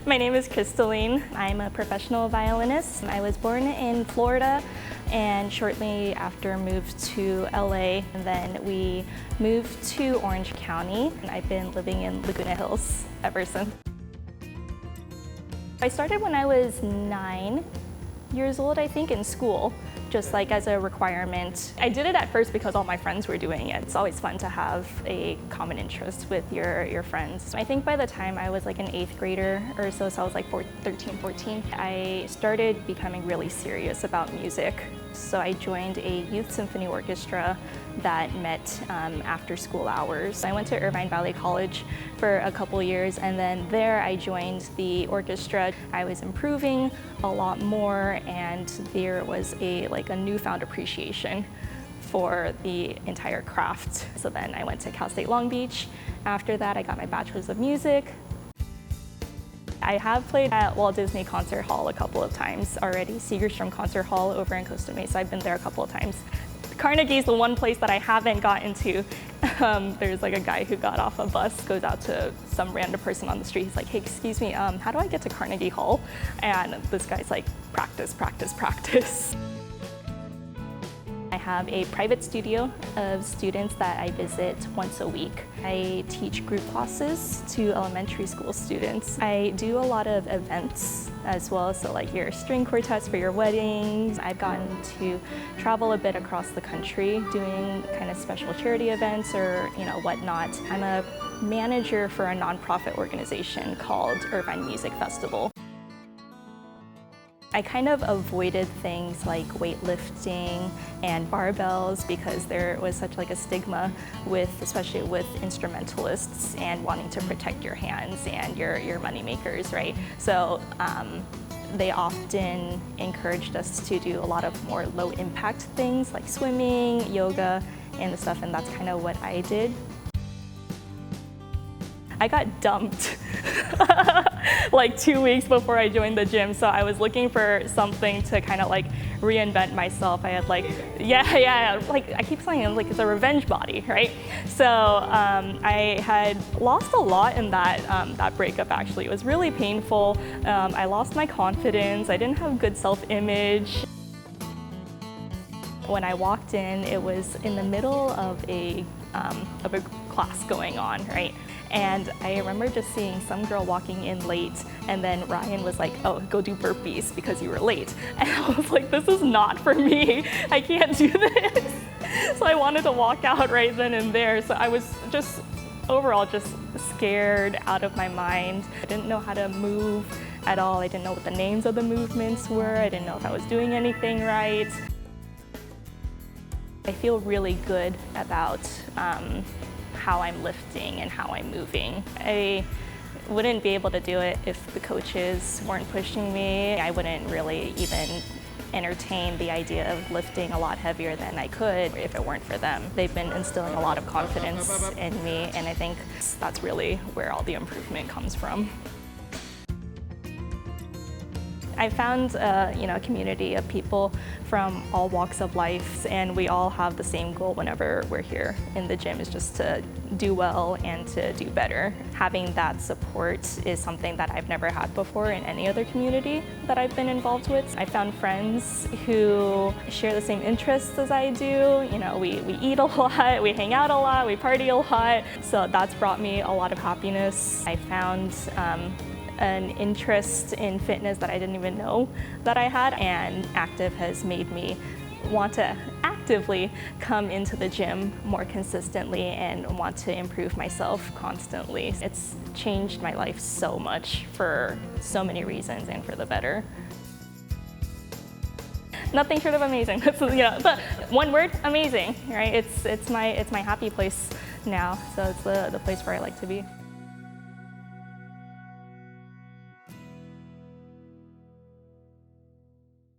My name is Crystaline. I'm a professional violinist. I was born in Florida and shortly after moved to LA, and then we moved to Orange County. And I've been living in Laguna Hills ever since. I started when I was 9 years old, I think, in school, just like as a requirement. I did it at first because all my friends were doing it. It's always fun to have a common interest with your friends. I think by the time I was like an 8th grader or so I was like 13, 14, I started becoming really serious about music. So I joined a youth symphony orchestra that met after school hours. I went to Irvine Valley College for a couple years, and then there I joined the orchestra. I was improving a lot more, and there was a newfound appreciation for the entire craft. So then I went to Cal State Long Beach. After that, I got my bachelor's of music. I have played at Walt Disney Concert Hall a couple of times already, Segerstrom Concert Hall over in Costa Mesa. I've been there a couple of times. Carnegie's the one place that I haven't gotten to. There's like a guy who got off a bus, goes out to some random person on the street. He's like, hey, excuse me, how do I get to Carnegie Hall? And this guy's like, practice, practice, practice. I have a private studio of students that I visit once a week. I teach group classes to elementary school students. I do a lot of events as well, so like your string quartets for your weddings. I've gotten to travel a bit across the country doing kind of special charity events or whatnot. I'm a manager for a nonprofit organization called Irvine Music Festival. I kind of avoided things like weightlifting and barbells because there was such like a stigma especially with instrumentalists and wanting to protect your hands and your money makers, right? So they often encouraged us to do a lot of more low impact things like swimming, yoga, and stuff, and that's kind of what I did. I got dumped like 2 weeks before I joined the gym, so I was looking for something to kind of like reinvent myself. I had like I keep saying like it's a revenge body, right? So I had lost a lot in that breakup. Actually, it was really painful. I lost my confidence. I didn't have good self-image. When I walked in, it was in the middle of a class going on, right? And I remember just seeing some girl walking in late, and then Ryan was like, oh, go do burpees because you were late. And I was like, this is not for me. I can't do this. So I wanted to walk out right then and there. So I was just overall just scared out of my mind. I didn't know how to move at all. I didn't know what the names of the movements were. I didn't know if I was doing anything right. I feel really good about how I'm lifting and how I'm moving. I wouldn't be able to do it if the coaches weren't pushing me. I wouldn't really even entertain the idea of lifting a lot heavier than I could if it weren't for them. They've been instilling a lot of confidence in me, and I think that's really where all the improvement comes from. I found a community of people from all walks of life, and we all have the same goal whenever we're here in the gym, is just to do well and to do better. Having that support is something that I've never had before in any other community that I've been involved with. I found friends who share the same interests as I do. We eat a lot, we hang out a lot, we party a lot, so that's brought me a lot of happiness. I found an interest in fitness that I didn't even know that I had, and active has made me want to actively come into the gym more consistently and want to improve myself constantly. It's changed my life so much for so many reasons and for the better. Nothing short of amazing. But one word, amazing, right? It's my happy place now, so it's the place where I like to be.